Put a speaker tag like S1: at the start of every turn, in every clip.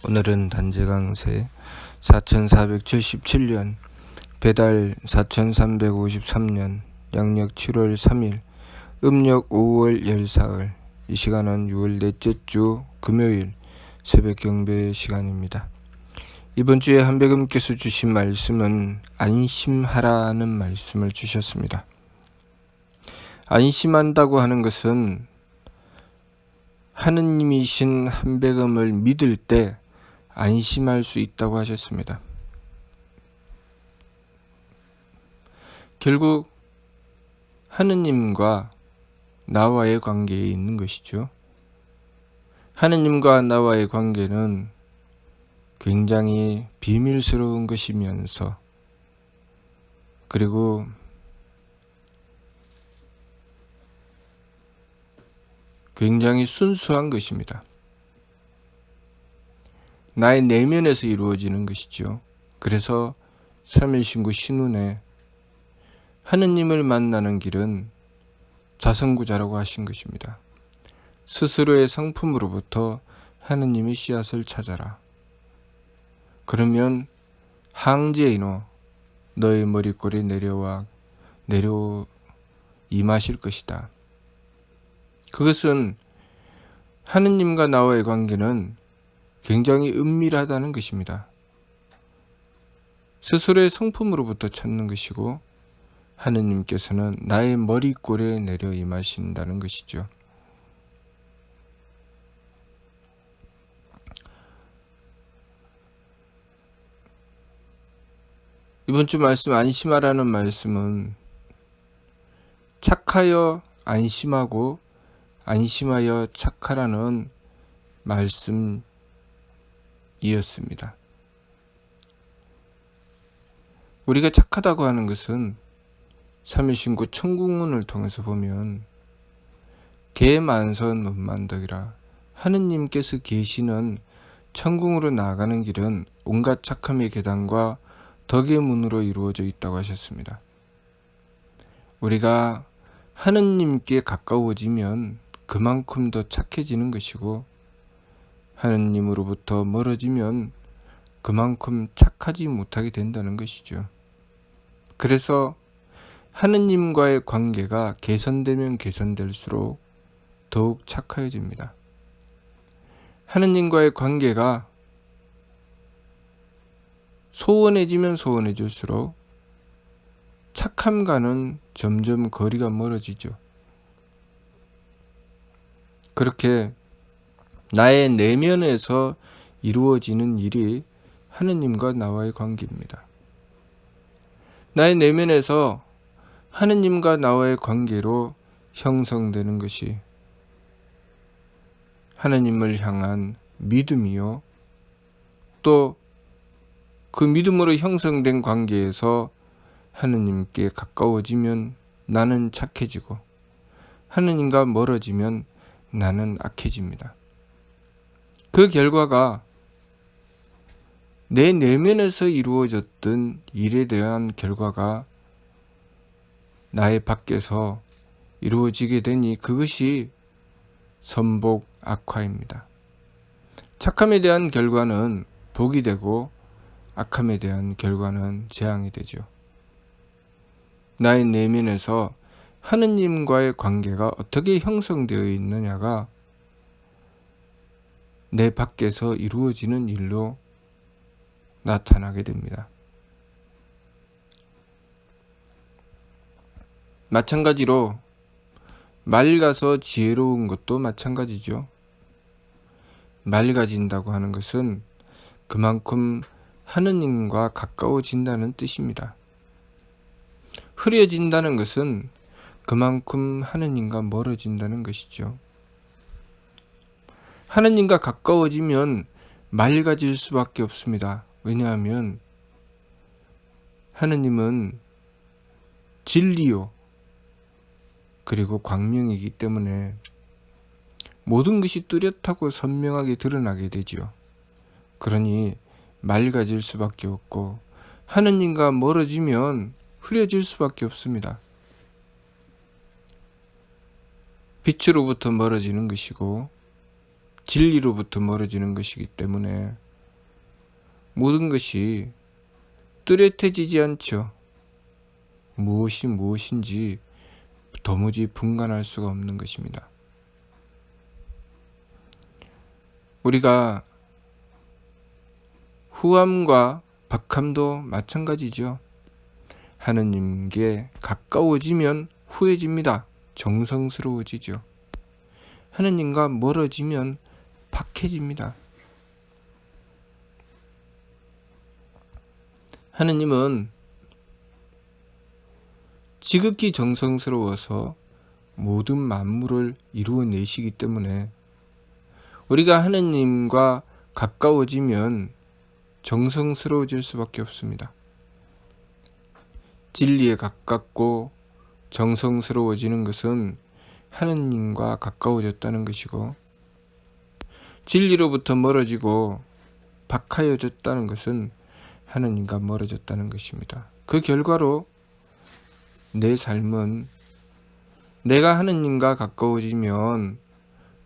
S1: 오늘은 단재강세 4477년 배달 4353년 양력 7월 3일 음력 5월 14일 이 시간은 6월 넷째 주 금요일 새벽 경배 시간입니다. 이번 주에 한백음께서 주신 말씀은 안심하라는 말씀을 주셨습니다. 안심한다고 하는 것은 하느님이신 한백음을 믿을 때 안심할 수 있다고 하셨습니다. 결국 하느님과 나와의 관계에 있는 것이죠. 하느님과 나와의 관계는 굉장히 비밀스러운 것이면서 그리고 굉장히 순수한 것입니다. 나의 내면에서 이루어지는 것이죠. 그래서 3일 신구 신운에 하느님을 만나는 길은 자성구자라고 하신 것입니다. 스스로의 성품으로부터 하느님의 씨앗을 찾아라. 그러면 항제이노 너의 머리꼬리 내려 임하실 것이다. 그것은 하느님과 나와의 관계는 굉장히 은밀하다는 것입니다. 스스로의 성품으로부터 찾는 것이고 하느님께서는 나의 머리꼴에 내려 임하신다는 것이죠. 이번 주 말씀 안심하라는 말씀은 착하여 안심하고 안심하여 착하라는 말씀이었습니다. 우리가 착하다고 하는 것은 3일 신구 천궁문을 통해서 보면 개만선 문만덕이라 하느님께서 계시는 천궁으로 나아가는 길은 온갖 착함의 계단과 덕의 문으로 이루어져 있다고 하셨습니다. 우리가 하느님께 가까워지면 그만큼 더 착해지는 것이고 하느님으로부터 멀어지면 그만큼 착하지 못하게 된다는 것이죠. 그래서 하느님과의 관계가 개선되면 개선될수록 더욱 착해집니다. 하느님과의 관계가 소원해지면 소원해질수록 착함과는 점점 거리가 멀어지죠. 그렇게 나의 내면에서 이루어지는 일이 하느님과 나와의 관계입니다. 나의 내면에서 하느님과 나와의 관계로 형성되는 것이 하느님을 향한 믿음이요. 또 그 믿음으로 형성된 관계에서 하느님께 가까워지면 나는 착해지고 하느님과 멀어지면 나는 악해집니다. 그 결과가 내 내면에서 이루어졌던 일에 대한 결과가 나의 밖에서 이루어지게 되니 그것이 선복 악화입니다. 착함에 대한 결과는 복이 되고 악함에 대한 결과는 재앙이 되죠. 나의 내면에서 하느님과의 관계가 어떻게 형성되어 있느냐가 내 밖에서 이루어지는 일로 나타나게 됩니다. 마찬가지로 맑아서 지혜로운 것도 마찬가지죠. 맑아진다고 하는 것은 그만큼 하느님과 가까워진다는 뜻입니다. 흐려진다는 것은 그만큼 하느님과 멀어진다는 것이죠. 하느님과 가까워지면 맑아질 수밖에 없습니다. 왜냐하면 하느님은 진리요 그리고 광명이기 때문에 모든 것이 뚜렷하고 선명하게 드러나게 되지요. 그러니 맑아질 수밖에 없고 하느님과 멀어지면 흐려질 수밖에 없습니다. 빛으로부터 멀어지는 것이고 진리로부터 멀어지는 것이기 때문에 모든 것이 뚜렷해지지 않죠. 무엇이 무엇인지 도무지 분간할 수가 없는 것입니다. 우리가 후함과 박함도 마찬가지죠. 하느님께 가까워지면 후해집니다. 정성스러워지죠. 하느님과 멀어지면 박해집니다. 하느님은 지극히 정성스러워서 모든 만물을 이루어내시기 때문에 우리가 하느님과 가까워지면 정성스러워질 수밖에 없습니다. 진리에 가깝고 정성스러워지는 것은 하느님과 가까워졌다는 것이고, 진리로부터 멀어지고 박하여졌다는 것은 하느님과 멀어졌다는 것입니다. 그 결과로 내 삶은 내가 하느님과 가까워지면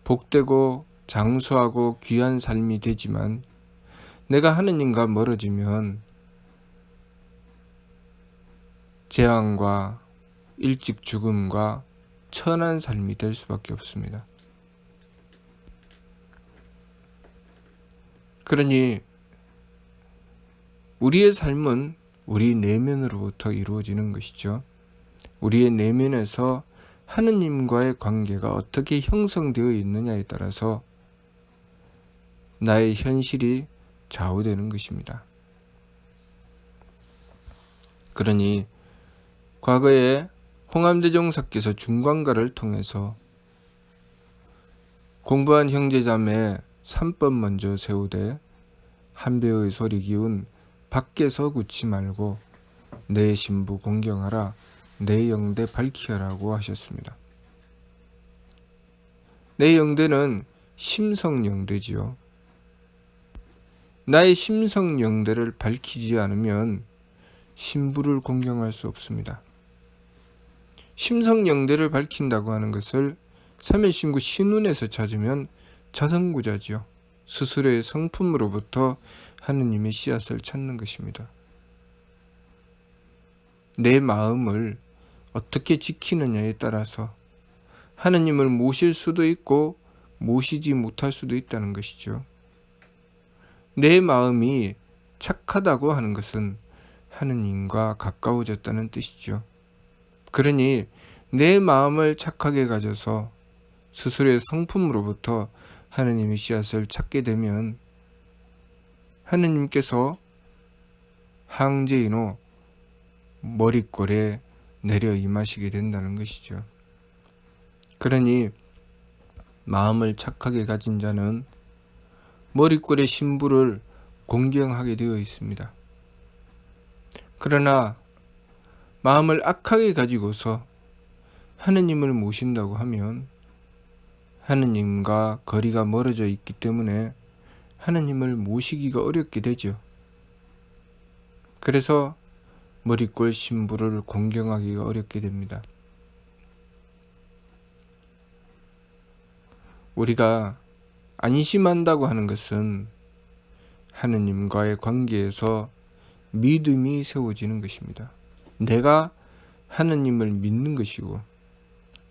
S1: 복되고 장수하고 귀한 삶이 되지만, 내가 하느님과 멀어지면 재앙과 일찍 죽음과 천한 삶이 될 수밖에 없습니다. 그러니 우리의 삶은 우리 내면으로부터 이루어지는 것이죠. 우리의 내면에서 하느님과의 관계가 어떻게 형성되어 있느냐에 따라서 나의 현실이 좌우되는 것입니다. 그러니 과거에 홍암대종사께서 중관가를 통해서 공부한 형제자매 3법 먼저 세우되 한 배의 소리 기운 밖에서 굳지 말고 내 신부 공경하라 내 영대 밝히라고 하셨습니다. 내 영대는 심성영대지요. 나의 심성영대를 밝히지 않으면 신부를 공경할 수 없습니다. 심성영대를 밝힌다고 하는 것을 삼일신구 신운에서 찾으면 자성구자지요. 스스로의 성품으로부터 하느님의 씨앗을 찾는 것입니다. 내 마음을 어떻게 지키느냐에 따라서 하느님을 모실 수도 있고 모시지 못할 수도 있다는 것이죠. 내 마음이 착하다고 하는 것은 하느님과 가까워졌다는 뜻이죠. 그러니 내 마음을 착하게 가져서 스스로의 성품으로부터 하느님의 씨앗을 찾게 되면 하느님께서 항제인호 머릿골에 내려 임하시게 된다는 것이죠. 그러니 마음을 착하게 가진 자는 머릿골의 신부를 공경하게 되어 있습니다. 그러나 마음을 악하게 가지고서 하느님을 모신다고 하면 하느님과 거리가 멀어져 있기 때문에 하느님을 모시기가 어렵게 되죠. 그래서 머릿골 신부를 공경하기가 어렵게 됩니다. 우리가 안심한다고 하는 것은 하느님과의 관계에서 믿음이 세워지는 것입니다. 내가 하느님을 믿는 것이고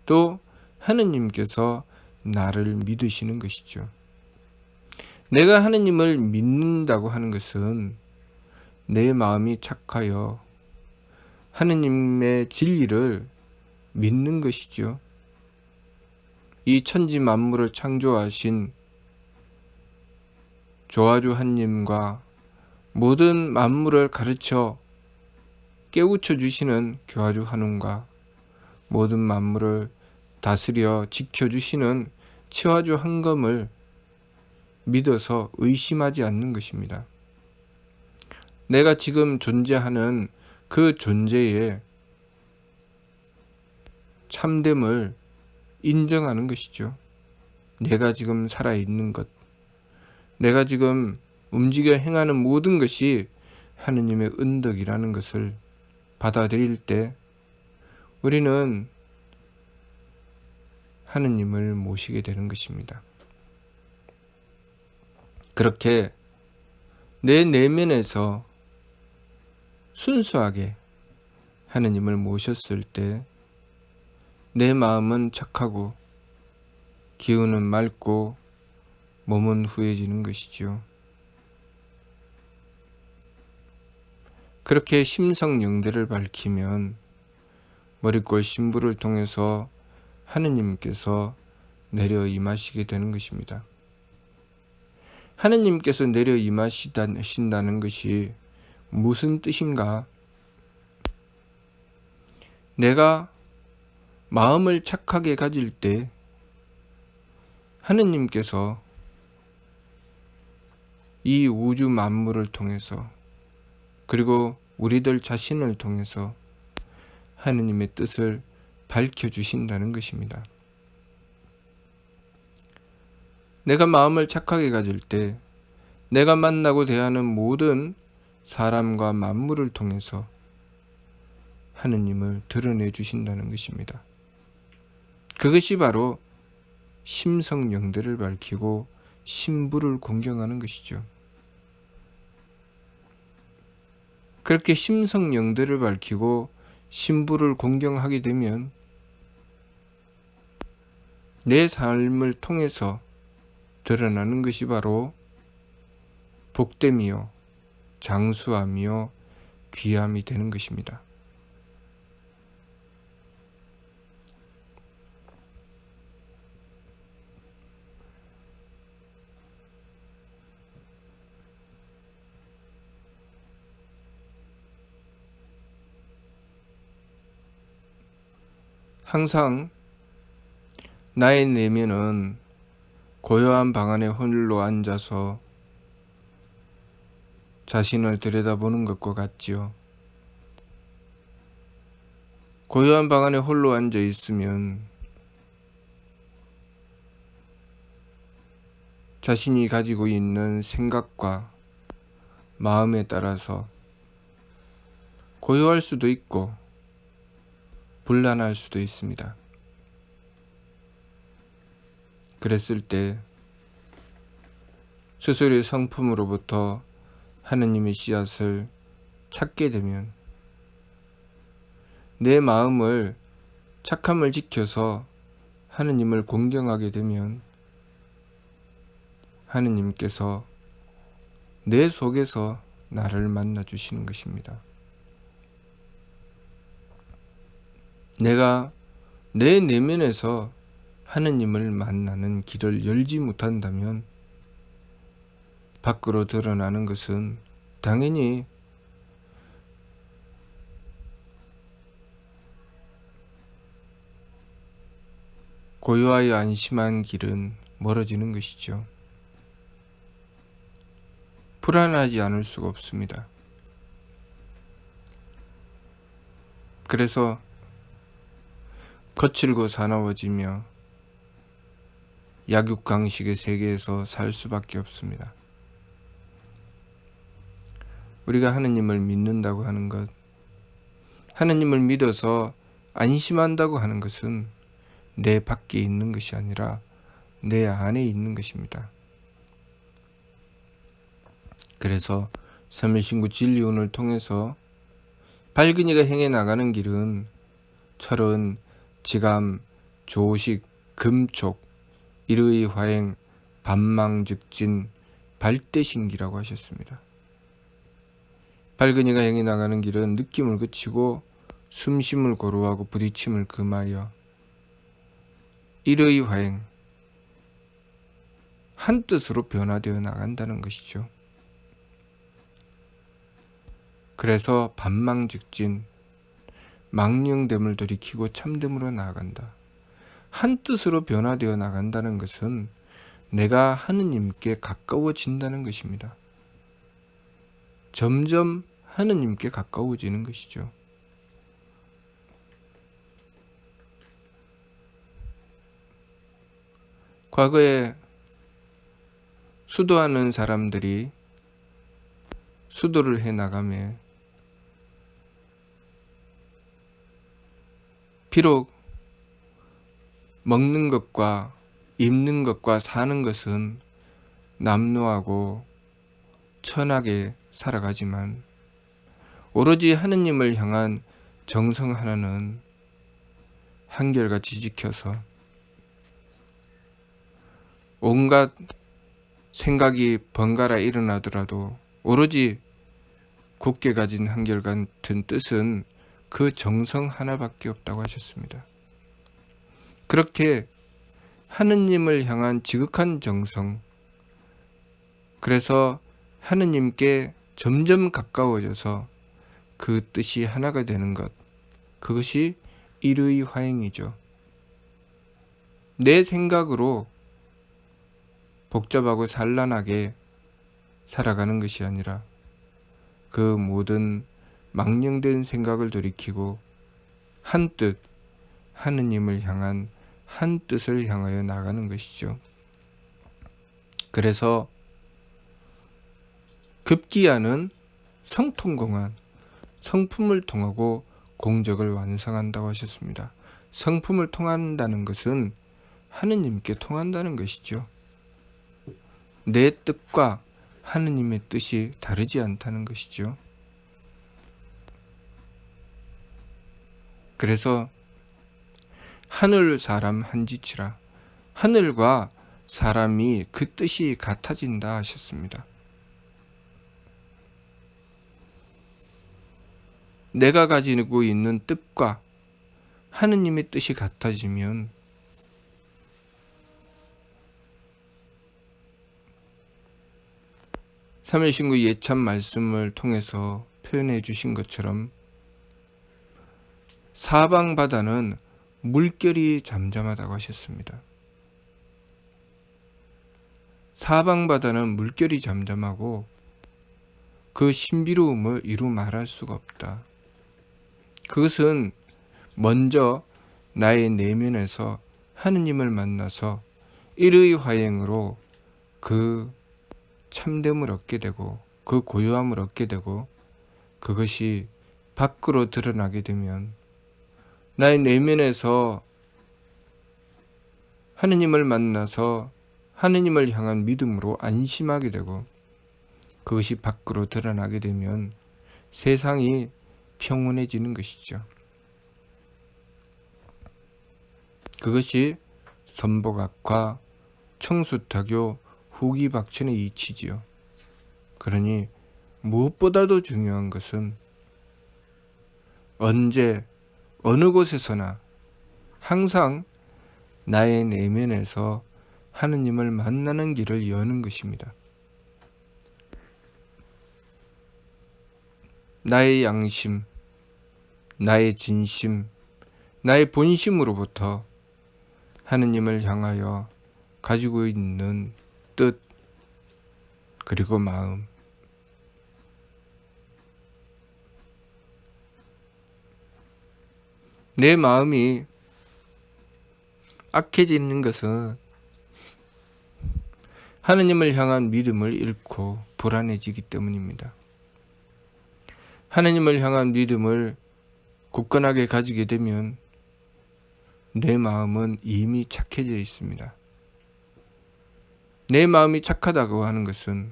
S1: 또 하느님께서 나를 믿으시는 것이죠. 내가 하느님을 믿는다고 하는 것은 내 마음이 착하여 하느님의 진리를 믿는 것이죠. 이 천지 만물을 창조하신 조화주 하느님과 모든 만물을 가르쳐 깨우쳐 주시는 교화주 하느님과 모든 만물을 다스려 지켜주시는 치화주 한검을 믿어서 의심하지 않는 것입니다. 내가 지금 존재하는 그 존재의 참됨을 인정하는 것이죠. 내가 지금 살아있는 것, 내가 지금 움직여 행하는 모든 것이 하느님의 은덕이라는 것을 받아들일 때 우리는 하느님을 모시게 되는 것입니다. 그렇게 내 내면에서 순수하게 하느님을 모셨을 때 내 마음은 착하고 기운은 맑고 몸은 후해지는 것이죠. 그렇게 심성영대를 밝히면 머리꼴 신부를 통해서 하느님께서 내려 임하시게 되는 것입니다. 하느님께서 내려 임하신다는 것이 무슨 뜻인가? 내가 마음을 착하게 가질 때 하느님께서 이 우주 만물을 통해서 그리고 우리들 자신을 통해서 하느님의 뜻을 밝혀주신다는 것입니다. 내가 마음을 착하게 가질 때 내가 만나고 대하는 모든 사람과 만물을 통해서 하느님을 드러내 주신다는 것입니다. 그것이 바로 심성영대를 밝히고 신부를 공경하는 것이죠. 그렇게 심성영대를 밝히고 신부를 공경하게 되면 내 삶을 통해서 드러나는 것이 바로 복됨이요 장수함이요 귀함이 되는 것입니다. 항상 나의 내면은 고요한 방 안에 홀로 앉아서 자신을 들여다보는 것과 같지요. 고요한 방 안에 홀로 앉아 있으면 자신이 가지고 있는 생각과 마음에 따라서 고요할 수도 있고 불안할 수도 있습니다. 그랬을 때 스스로의 성품으로부터 하느님의 씨앗을 찾게 되면 내 마음을 착함을 지켜서 하느님을 공경하게 되면 하느님께서 내 속에서 나를 만나 주시는 것입니다. 내가 내 내면에서 하느님을 만나는 길을 열지 못한다면 밖으로 드러나는 것은 당연히 고요하여 안심한 길은 멀어지는 것이죠. 불안하지 않을 수가 없습니다. 그래서 거칠고 사나워지며 약육강식의 세계에서 살 수밖에 없습니다. 우리가 하느님을 믿는다고 하는 것, 하느님을 믿어서 안심한다고 하는 것은 내 밖에 있는 것이 아니라 내 안에 있는 것입니다. 그래서 삼일신구 진리운을 통해서 밝은이가 행해 나가는 길은 철은 지감, 조식, 금촉, 일의 화행, 반망즉진, 발대신기라고 하셨습니다. 밝은이가 행해 나가는 길은 느낌을 그치고 숨쉼을 고루하고 부딪힘을 금하여 일의 화행, 한 뜻으로 변화되어 나간다는 것이죠. 그래서 반망즉진, 망령됨을 돌이키고 참됨으로 나아간다. 한 뜻으로 변화되어 나간다는 것은 내가 하느님께 가까워진다는 것입니다. 점점 하느님께 가까워지는 것이죠. 과거에 수도하는 사람들이 수도를 해 나가며 비록 먹는 것과 입는 것과 사는 것은 남루하고 천하게 살아가지만 오로지 하느님을 향한 정성 하나는 한결같이 지켜서 온갖 생각이 번갈아 일어나더라도 오로지 굳게 가진 한결같은 뜻은 그 정성 하나밖에 없다고 하셨습니다. 그렇게 하느님을 향한 지극한 정성, 그래서 하느님께 점점 가까워져서 그 뜻이 하나가 되는 것, 그것이 일의 화행이죠. 내 생각으로 복잡하고 산란하게 살아가는 것이 아니라 그 모든 망령된 생각을 돌이키고 한뜻 하느님을 향한 한 뜻을 향하여 나가는 것이죠. 그래서 급기야는 성통공한, 성품을 통하고 공적을 완성한다고 하셨습니다. 성품을 통한다는 것은 하느님께 통한다는 것이죠. 내 뜻과 하느님의 뜻이 다르지 않다는 것이죠. 그래서 하늘 사람 한지치라, 하늘과 사람이 그 뜻이 같아진다 하셨습니다. 내가 가지고 있는 뜻과 하느님의 뜻이 같아지면 삼일신구 예참 말씀을 통해서 표현해 주신 것처럼 사방바다는 물결이 잠잠하다고 하셨습니다. 사방바다는 물결이 잠잠하고 그 신비로움을 이루 말할 수가 없다. 그것은 먼저 나의 내면에서 하느님을 만나서 일의 화행으로 그 참됨을 얻게 되고 그 고요함을 얻게 되고 그것이 밖으로 드러나게 되면 나의 내면에서 하느님을 만나서 하느님을 향한 믿음으로 안심하게 되고 그것이 밖으로 드러나게 되면 세상이 평온해지는 것이죠. 그것이 선복학과 청수타교 후기박천의 이치지요. 그러니 무엇보다도 중요한 것은 언제 어느 곳에서나 항상 나의 내면에서 하느님을 만나는 길을 여는 것입니다. 나의 양심, 나의 진심, 나의 본심으로부터 하느님을 향하여 가지고 있는 뜻, 그리고 마음, 내 마음이 악해지는 것은 하느님을 향한 믿음을 잃고 불안해지기 때문입니다. 하느님을 향한 믿음을 굳건하게 가지게 되면 내 마음은 이미 착해져 있습니다. 내 마음이 착하다고 하는 것은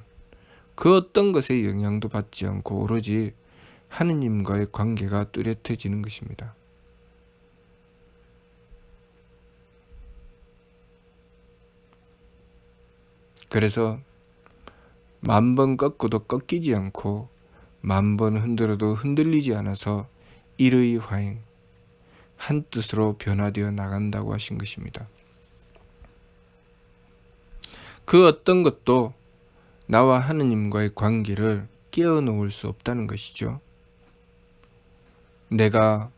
S1: 그 어떤 것에 영향도 받지 않고 오로지 하느님과의 관계가 뚜렷해지는 것입니다. 그래서 10,000번 꺾어도 꺾이지 않고 10,000번 흔들어도 흔들리지 않아서 일의 화행, 한 뜻으로 변화되어 나간다고 하신 것입니다. 그 어떤 것도 나와 하느님과의 관계를 깨어놓을 수 없다는 것이죠. 내가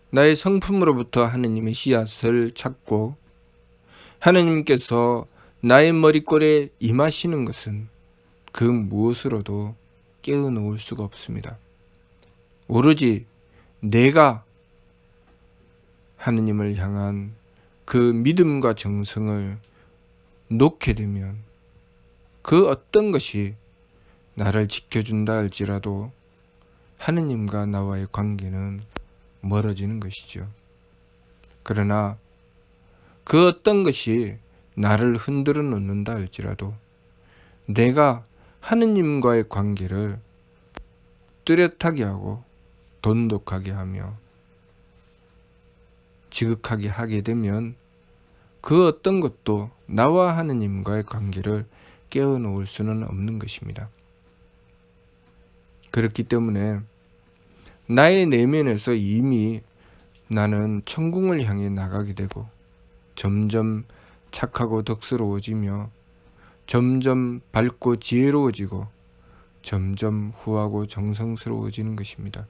S1: 나의 성품으로부터 하느님의 씨앗을 찾고 하느님께서 나의 머리꼴에 임하시는 것은 그 무엇으로도 깨어놓을 수가 없습니다. 오로지 내가 하느님을 향한 그 믿음과 정성을 놓게 되면 그 어떤 것이 나를 지켜준다 할지라도 하느님과 나와의 관계는 멀어지는 것이죠. 그러나 그 어떤 것이 나를 흔들어 놓는다 할지라도 내가 하느님과의 관계를 뚜렷하게 하고 돈독하게 하며 지극하게 하게 되면 그 어떤 것도 나와 하느님과의 관계를 깨어놓을 수는 없는 것입니다. 그렇기 때문에 나의 내면에서 이미 나는 천국을 향해 나가게 되고 점점 착하고 덕스러워지며 점점 밝고 지혜로워지고 점점 후하고 정성스러워지는 것입니다.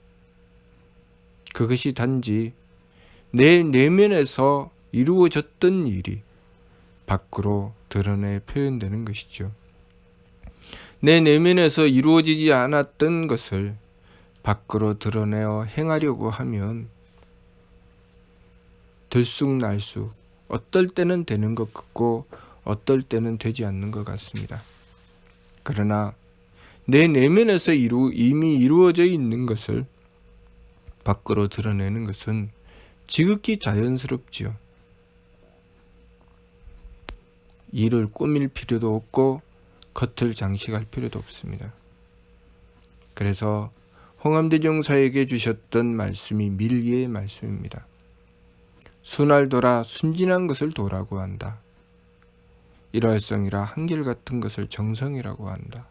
S1: 그것이 단지 내 내면에서 이루어졌던 일이 밖으로 드러내 표현되는 것이죠. 내 내면에서 이루어지지 않았던 것을 밖으로 드러내어 행하려고 하면 들쑥날쑥 어떨 때는 되는 것 같고 어떨 때는 되지 않는 것 같습니다. 그러나 내 내면에서 이미 이루어져 있는 것을 밖으로 드러내는 것은 지극히 자연스럽지요. 이를 꾸밀 필요도 없고 겉을 장식할 필요도 없습니다. 그래서 홍암대종사에게 주셨던 말씀이 밀기의 말씀입니다. 순알도라 순진한 것을 도라고 한다. 일활성이라 한결같은 것을 정성이라고 한다.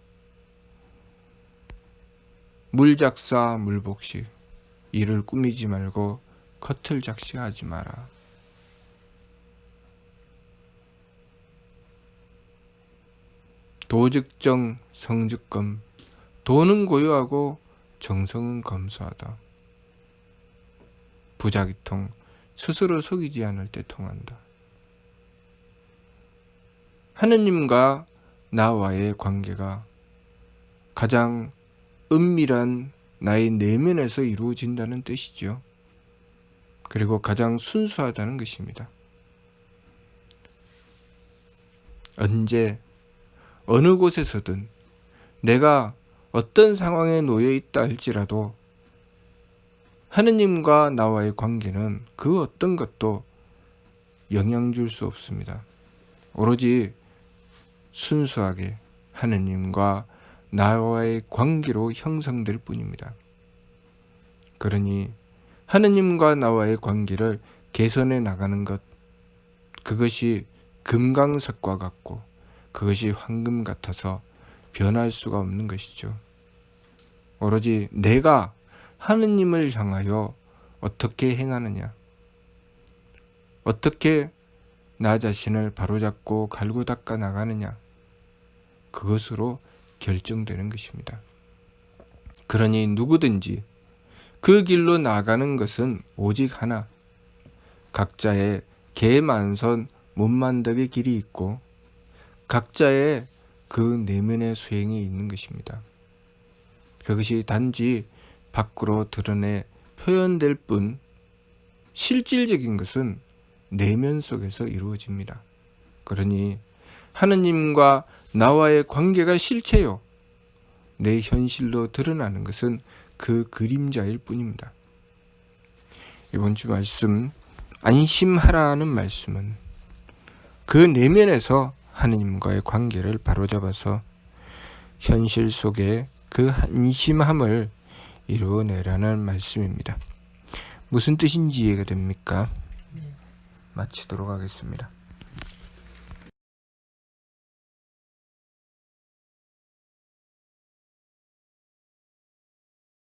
S1: 물작사 물복식, 이를 꾸미지 말고 겉을 작시하지 마라. 도즉정 성즉검, 도는 고요하고 정성은 검소하다. 부작위통, 스스로 속이지 않을 때 통한다. 하느님과 나와의 관계가 가장 은밀한 나의 내면에서 이루어진다는 뜻이죠. 그리고 가장 순수하다는 것입니다. 언제 어느 곳에서든 내가 어떤 상황에 놓여 있다 할지라도 하느님과 나와의 관계는 그 어떤 것도 영향 줄 수 없습니다. 오로지 순수하게 하느님과 나와의 관계로 형성될 뿐입니다. 그러니 하느님과 나와의 관계를 개선해 나가는 것, 그것이 금강석과 같고 그것이 황금 같아서 변할 수가 없는 것이죠. 오로지 내가 하느님을 향하여 어떻게 행하느냐, 어떻게 나 자신을 바로잡고 갈고 닦아 나가느냐, 그것으로 결정되는 것입니다. 그러니 누구든지 그 길로 나가는 것은 오직 하나, 각자의 개만선 못만덕의 길이 있고 각자의 그 내면의 수행이 있는 것입니다. 그것이 단지 밖으로 드러내 표현될 뿐 실질적인 것은 내면 속에서 이루어집니다. 그러니 하느님과 나와의 관계가 실체요, 내 현실로 드러나는 것은 그 그림자일 뿐입니다. 이번 주 말씀, 안심하라는 말씀은 그 내면에서 하느님과의 관계를 바로잡아서 현실 속에 그 안심함을 이루어내라는 말씀입니다. 무슨 뜻인지 이해가 됩니까? 마치도록 하겠습니다.